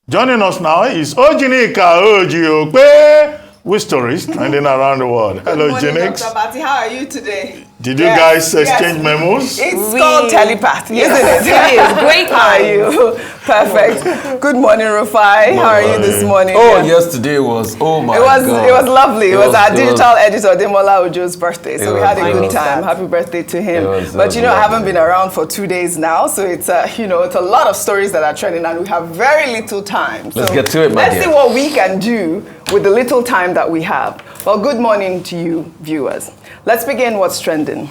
Joining us now is Ojinika Okpe with stories trending around the world. Hello, Jinix. Dr. Bati, how are you today? Did you guys exchange memos? It's called telepathy, isn't it? It is. Great. How are you? Perfect. Good morning, Rufai. How are you this morning? Oh, yesterday was, oh my God. It was lovely. It was our digital editor, Demola Ojo's birthday. So we had a good time. Happy birthday to him. But you know, I haven't been around for 2 days now. So it's, it's a lot of stories that are trending and we have very little time. So let's get to it, my dear. Let's see what we can do with the little time that we have. Well, good morning to you, viewers. Let's begin what's trending.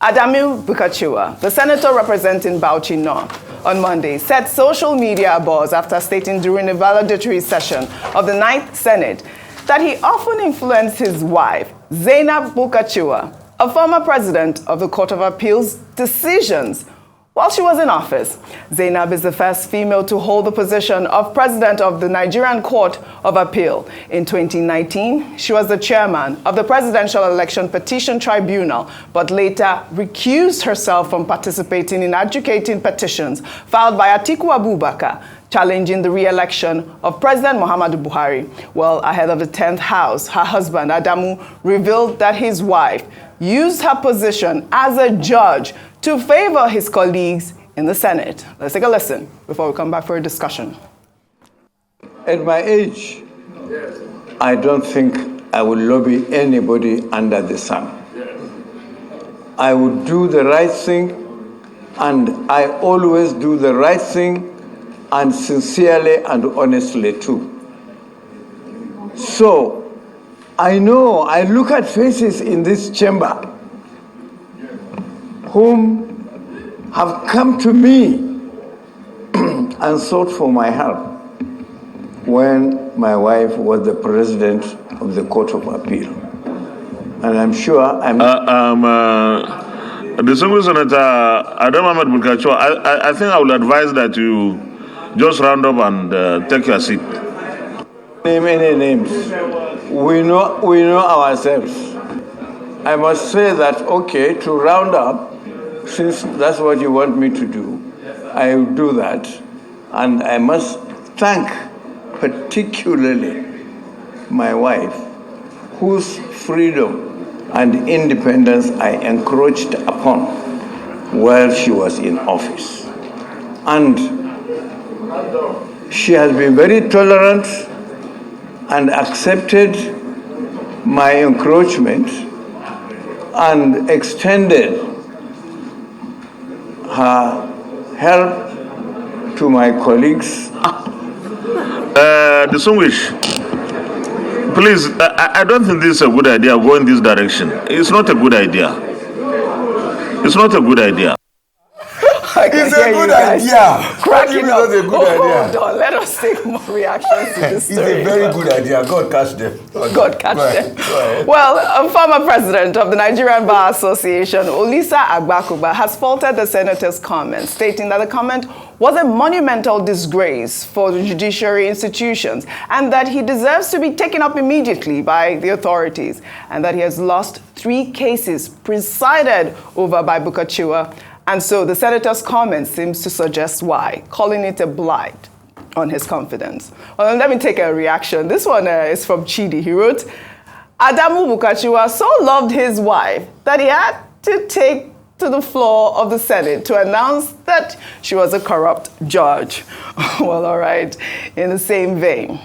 Adamu Bulkachuwa, the senator representing Bauchi North, on Monday set social media abuzz after stating during a valedictory session of the 9th Senate that he often influenced his wife, Zainab Bulkachuwa, a former president of the Court of Appeal's decisions while she was in office. Zainab is the first female to hold the position of president of the Nigerian Court of Appeal. In 2019, she was the chairman of the Presidential Election Petition Tribunal, but later recused herself from participating in adjudicating petitions filed by Atiku Abubakar, challenging the re-election of President Muhammadu Buhari. Well, ahead of the 10th House, her husband, Adamu, revealed that his wife used her position as a judge to favor his colleagues in the Senate. Let's take a listen before we come back for a discussion. At my age, I don't think I will lobby anybody under the sun. I would do the right thing, and I always do the right thing, and sincerely and honestly too. So, I know, I look at faces in this chamber whom have come to me and sought for my help when my wife was the president of the Court of Appeal. And I'm sure I'm... the single Senator Adamu Muhammadu Bulkachuwa, I think I would advise that you just round up and take your seat. Name any names. We know ourselves. I must say that, okay, to round up, since that's what you want me to do, I will do that. And I must thank particularly my wife, whose freedom and independence I encroached upon while she was in office. And she has been very tolerant and accepted my encroachment and extended her help to my colleagues. Distinguished, please, I don't think this is a good idea going this direction. It's not a good idea. It's not a good idea. It's a good idea. Cracking up. Not a good idea. Hold on, let us take more reactions to this story. It's a very good idea. God catch them. God catch them. Well, a former president of the Nigerian Bar Association, Olisa Agbakoba, has faulted the senator's comment, stating that the comment was a monumental disgrace for the judiciary institutions and that he deserves to be taken up immediately by the authorities and that he has lost 3 cases presided over by Bulkachuwa. And so the senator's comment seems to suggest why, calling it a blight on his confidence. Well, let me take a reaction. This one is from Chidi. He wrote, Adamu Bulkachuwa so loved his wife that he had to take to the floor of the Senate to announce that she was a corrupt judge. Well, all right. In the same vein,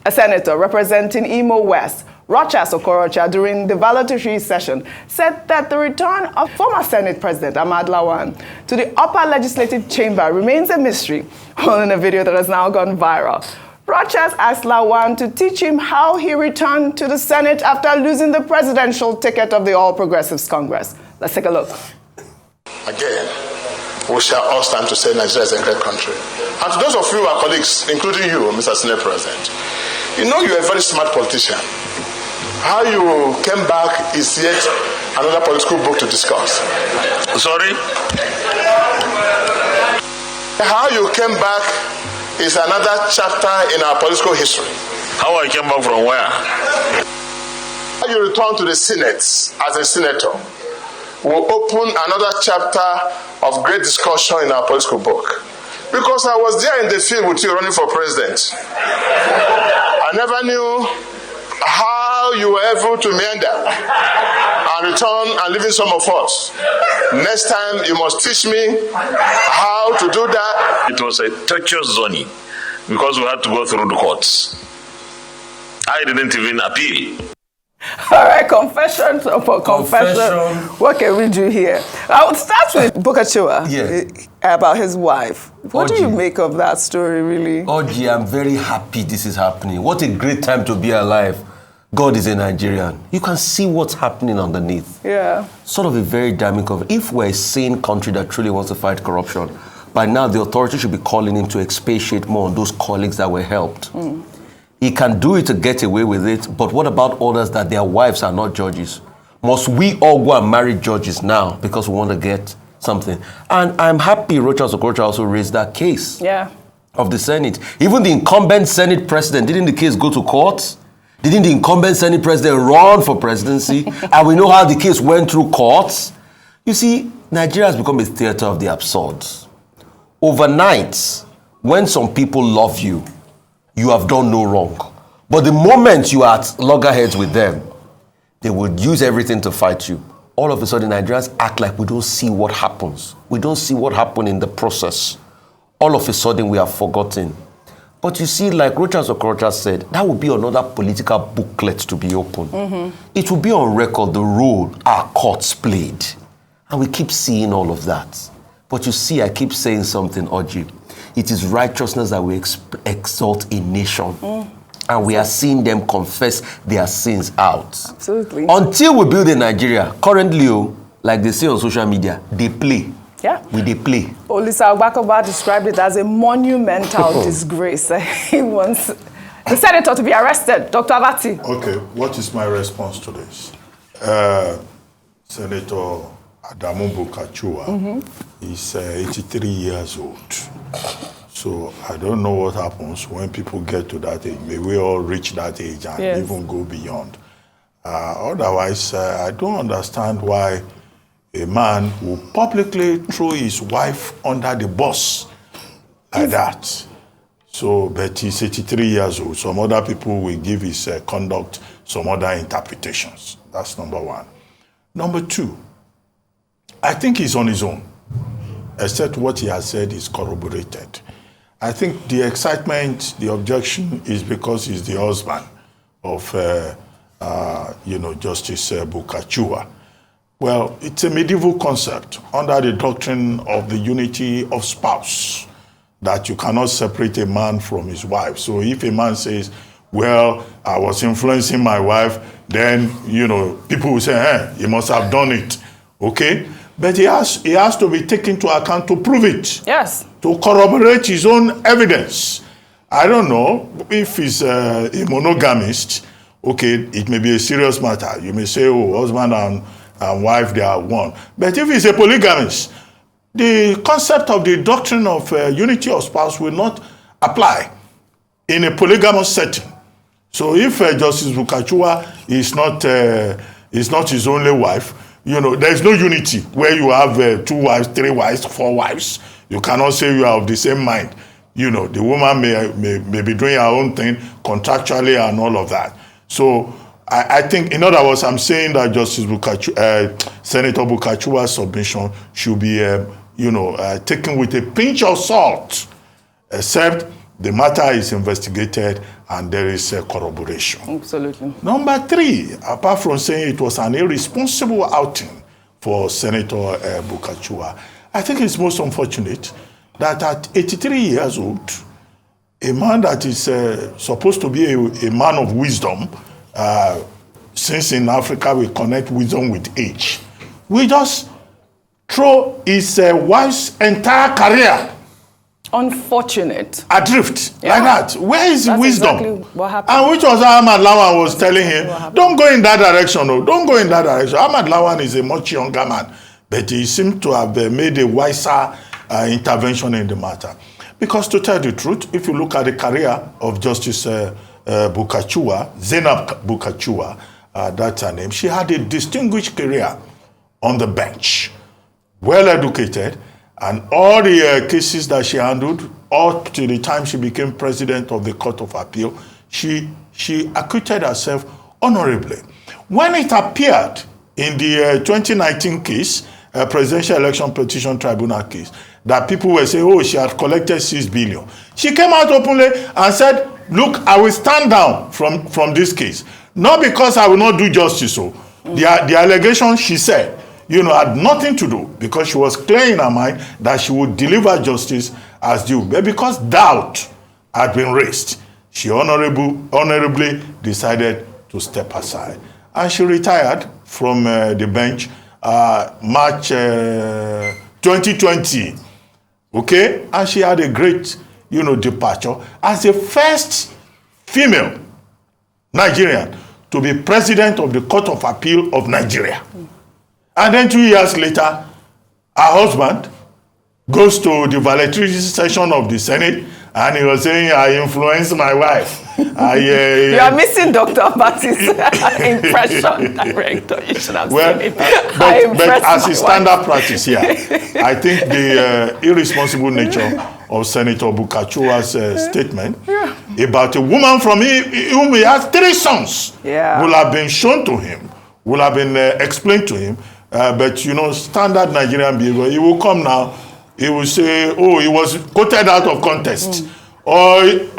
a senator representing Imo West, Rochas Okorocha, during the valedictory session, said that the return of former Senate President Lawan to the upper legislative chamber remains a mystery. Well, in a video that has now gone viral, Rochas asked Lawan to teach him how he returned to the Senate after losing the presidential ticket of the All Progressives Congress. Let's take a look. Again, we shall all stand to say Nigeria is a great country. And to those of you, our colleagues, including you, Mr. Senate President, you know you're a very smart politician. How you came back is yet another political book to discuss. Sorry? How you came back is another chapter in our political history. How I came back from where? How you return to the Senate as a senator will open another chapter of great discussion in our political book. Because I was there in the field with you running for president. I never knew how you were able to meander and return and leaving some of us. Next time, you must teach me how to do that. It was a treacherous journey because we had to go through the courts. I didn't even appeal. All right, confession for confession. What can we do here? I would start with Bulkachuwa about his wife. What do you make of that story, really? Oji, I'm very happy this is happening. What a great time to be alive. God is a Nigerian. You can see what's happening underneath. Yeah. Sort of a very damning cover. If we're a sane country that truly wants to fight corruption, by now the authorities should be calling him to expatiate more on those colleagues that were helped. He can do it to get away with it, but what about others that their wives are not judges? Must we all go and marry judges now because we want to get something? And I'm happy Okorocha also raised that case of the Senate. Even the incumbent Senate president, didn't the case go to court? Didn't the incumbent Senate president run for presidency? And we know how the case went through courts. You see, Nigeria has become a theater of the absurd. Overnight, when some people love you, you have done no wrong. But the moment you are at loggerheads with them, they would use everything to fight you. All of a sudden, Nigerians act like we don't see what happens. We don't see what happened in the process. All of a sudden, we have forgotten. But you see, like Okorocha said, that would be another political booklet to be opened. It will be on record the role our courts played. And we keep seeing all of that. But you see, I keep saying something, Oji. It is righteousness that we exalt a nation. And we are seeing them confess their sins out. Absolutely. Until we build in Nigeria, currently, like they say on social media, they play. They play. Olisa Agbakoba described it as a monumental disgrace. He wants the senator to be arrested. Dr. Abati. Okay, what is my response to this? Senator Adamu Bulkachuwa is 83 years old. So I don't know what happens when people get to that age. May we all reach that age and even go beyond. Otherwise, I don't understand why a man will publicly throw his wife under the bus like that. So, but he's 83 years old. Some other people will give his conduct some other interpretations. That's number one. Number two, I think he's on his own, except what he has said is corroborated. I think the excitement, the objection is because he's the husband of, Justice Bulkachuwa. Well, it's a medieval concept under the doctrine of the unity of spouse, that you cannot separate a man from his wife. So if a man says, well, I was influencing my wife, then, people will say, he must have done it, okay? But he has to be taken into account to prove it. Yes. To corroborate his own evidence. I don't know if he's a monogamist, okay, it may be a serious matter. You may say, husband and wife, they are one. But if he's a polygamist, the concept of the doctrine of unity of spouse will not apply in a polygamous setting. So if Justice Bulkachuwa is not his only wife, there is no unity where you have 2 wives, 3 wives, 4 wives. You cannot say you are of the same mind. The woman may be doing her own thing contractually and all of that. So I think, in other words, I'm saying that Senator Bulkachuwa's submission should be, taken with a pinch of salt, except the matter is investigated and there is a corroboration. Absolutely. Number 3, apart from saying it was an irresponsible outing for Senator Bulkachuwa, I think it's most unfortunate that at 83 years old, a man that is supposed to be a man of wisdom, since in Africa we connect wisdom with age, we just throw his wife's entire career unfortunate adrift like that. Where is the wisdom? Exactly what happened. And which was Ahmad Lawan was telling him, don't go in that direction. No, don't go in that direction. Ahmad Lawan is a much younger man, but he seemed to have made a wiser intervention in the matter. Because to tell the truth, if you look at the career of Justice Bulkachuwa, Zainab Bulkachuwa, that's her name, she had a distinguished career on the bench, well educated, And all the cases that she handled, up to the time she became president of the Court of Appeal, she acquitted herself honorably. When it appeared in the 2019 case, Presidential Election Petition Tribunal case, that people were saying, oh, she had collected 6 billion. She came out openly and said, look, I will stand down from this case. Not because I will not do justice. So the allegation, she said, had nothing to do, because she was clear in her mind that she would deliver justice as due. But because doubt had been raised, she honorably decided to step aside. And she retired from the bench March 2020. Okay? And she had a great, departure as the first female Nigerian to be president of the Court of Appeal of Nigeria. And then 2 years later, her husband goes to the valedictory session of the Senate, and he was saying, I influenced my wife. You are missing Dr. Abati's impression, director. You should have seen it. But as a standard practice here, I think the irresponsible nature of Senator Bulkachuwa's statement about a woman from whom he has 3 sons will have been shown to him, will have been explained to him. But standard Nigerian behavior, he will come now, he will say, oh, he was quoted out of context. Or he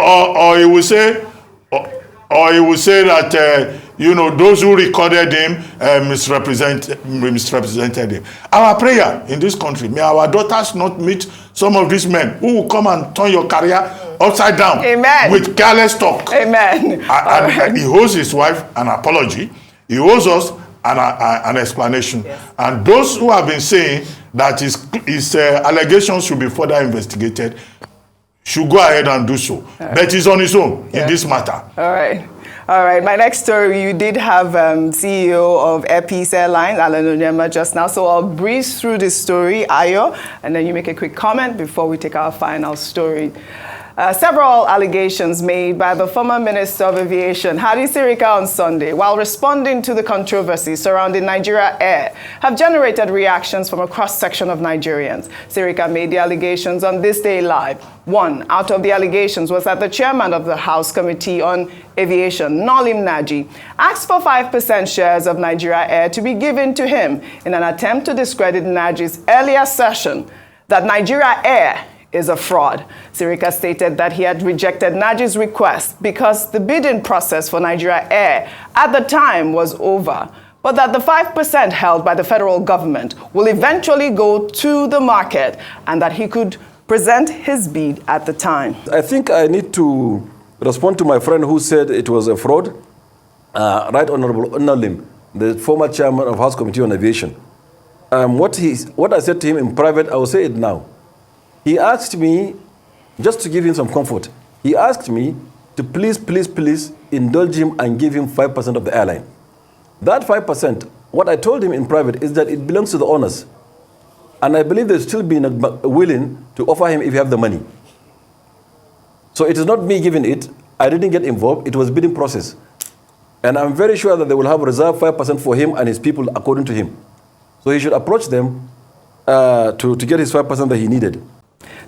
will say, that those who recorded him misrepresented him. Our prayer in this country, may our daughters not meet some of these men who will come and turn your career upside down. Amen. With careless talk. Amen. And he owes his wife an apology. He owes us an explanation. Yes. And those who have been saying that his allegations should be further investigated should go ahead and do so. Right. But he's on his own in this matter. All right. All right. My next story, you did have CEO of Air Peace Airlines, Alan just now. So I'll breeze through this story, Ayo, and then you make a quick comment before we take our final story. Several allegations made by the former Minister of Aviation, Hadi Sirika, on Sunday, while responding to the controversy surrounding Nigeria Air, have generated reactions from a cross-section of Nigerians. Sirika made the allegations on This Day Live. One out of the allegations was that the chairman of the House Committee on Aviation, Nolim Naji, asked for 5% shares of Nigeria Air to be given to him in an attempt to discredit Naji's earlier assertion that Nigeria Air is a fraud. Sirika stated that he had rejected Naji's request because the bidding process for Nigeria Air at the time was over, but that the 5% held by the federal government will eventually go to the market and that he could present his bid at the time. I think I need to respond to my friend who said it was a fraud. Right Honorable Nalim, the former chairman of House Committee on Aviation. What I said to him in private, I will say it now. He asked me, just to give him some comfort, he asked me to please indulge him and give him 5% of the airline. That 5%, what I told him in private is that it belongs to the owners. And I believe they'll still be willing to offer him if you have the money. So it is not me giving it. I didn't get involved. It was bidding process. And I'm very sure that they will have reserved 5% for him and his people according to him. So he should approach them to get his 5% that he needed.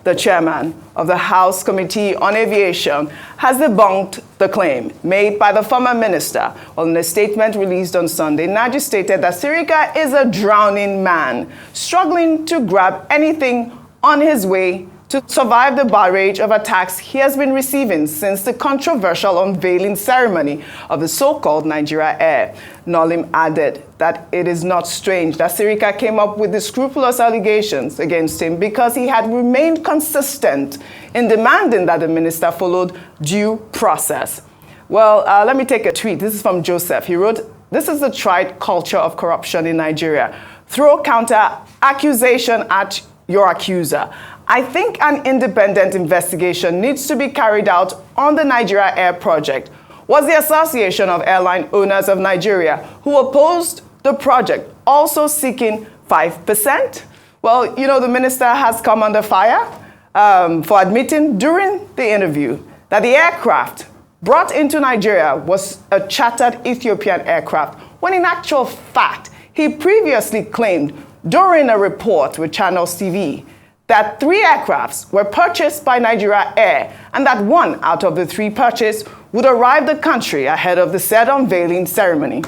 The chairman of the House Committee on Aviation has debunked the claim made by the former minister. Well, in a statement released on Sunday, Naji stated that Sirika is a drowning man, struggling to grab anything on his way to survive the barrage of attacks he has been receiving since the controversial unveiling ceremony of the so-called Nigeria Air. Nolim added that it is not strange that Sirika came up with the scrupulous allegations against him because he had remained consistent in demanding that the minister followed due process. Well, let me take a tweet. This is from Joseph. He wrote, "This is the trite culture of corruption in Nigeria. Throw counter accusation at your accuser. I think an independent investigation needs to be carried out on the Nigeria Air project. Was the Association of Airline Owners of Nigeria, who opposed the project, also seeking 5%? Well, the minister has come under fire for admitting during the interview that the aircraft brought into Nigeria was a chartered Ethiopian aircraft, when in actual fact, he previously claimed during a report with Channels TV that 3 aircrafts were purchased by Nigeria Air and that 1 out of the 3 purchased would arrive the country ahead of the said unveiling ceremony.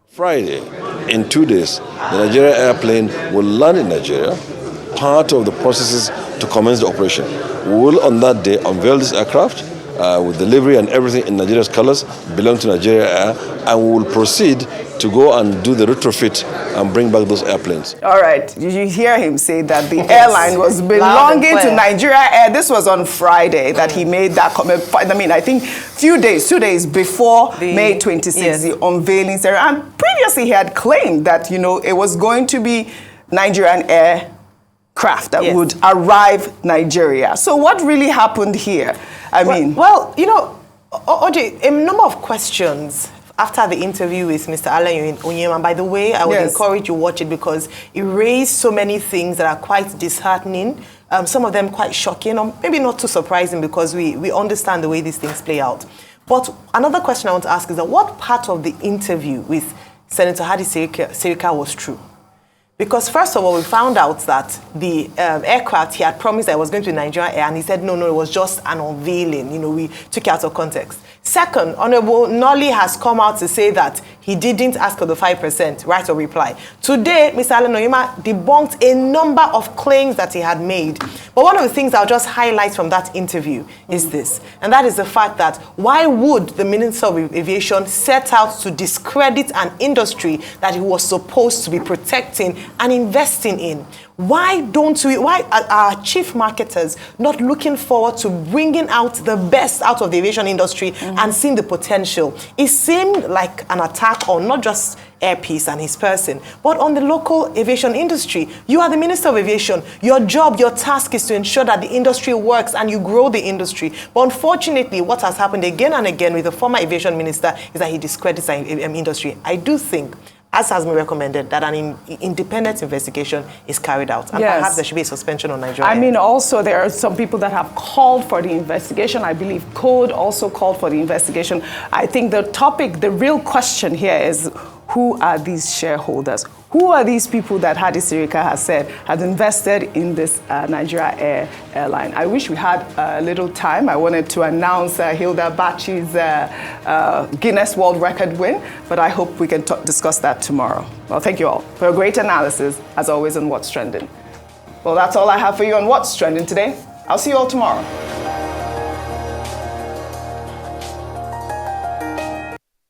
Friday, in 2 days, the Nigeria airplane will land in Nigeria, part of the processes to commence the operation. We will on that day unveil this aircraft with delivery and everything in Nigeria's colors, belong to Nigeria Air, and we will proceed to go and do the retrofit and bring back those airplanes. All right, did you hear him say that the airline was belonging to Nigeria Air? This was on Friday that he made that comment. I mean, I think 2 days before May 26th, the unveiling ceremony. And previously he had claimed that, you know, it was going to be Nigerian aircraft that would arrive Nigeria. So what really happened here? I mean... Well, you know, Oji, a number of questions after the interview with Mr. Alan Onyema. By the way, I would encourage you to watch it because it raised so many things that are quite disheartening, some of them quite shocking, or maybe not too surprising because we understand the way these things play out. But another question I want to ask is that what part of the interview with Senator Hadi Sirika was true? Because first of all, we found out that the aircraft, he had promised that it was going to be Nigerian Air, and he said, no, it was just an unveiling. You know, we took it out of context. Second, Honorable Nolly has come out to say that he didn't ask for the 5% right of reply. Today, Mr. Alan Onyema debunked a number of claims that he had made. But one of the things I'll just highlight from that interview is this, and that is the fact that why would the Minister of Aviation set out to discredit an industry that he was supposed to be protecting and investing in? Why are our chief marketers not looking forward to bringing out the best out of the aviation industry and seeing the potential? It seemed like an attack on not just Air Peace and his person, but on the local aviation industry. You are the Minister of Aviation. Your job, your task is to ensure that the industry works and you grow the industry. But unfortunately, what has happened again and again with the former aviation minister is that he discredits the industry. I do think, as has been recommended, that an independent investigation is carried out. And perhaps there should be a suspension on Nigeria. I mean, also, there are some people that have called for the investigation. I believe Code also called for the investigation. I think the real question here is, who are these shareholders? Who are these people that Hadi Sirika has said had invested in this Nigeria airline? I wish we had a little time. I wanted to announce Hilda Bachi's Guinness World Record win, but I hope we can discuss that tomorrow. Well, thank you all for a great analysis, as always, on What's Trending. Well, that's all I have for you on What's Trending today. I'll see you all tomorrow.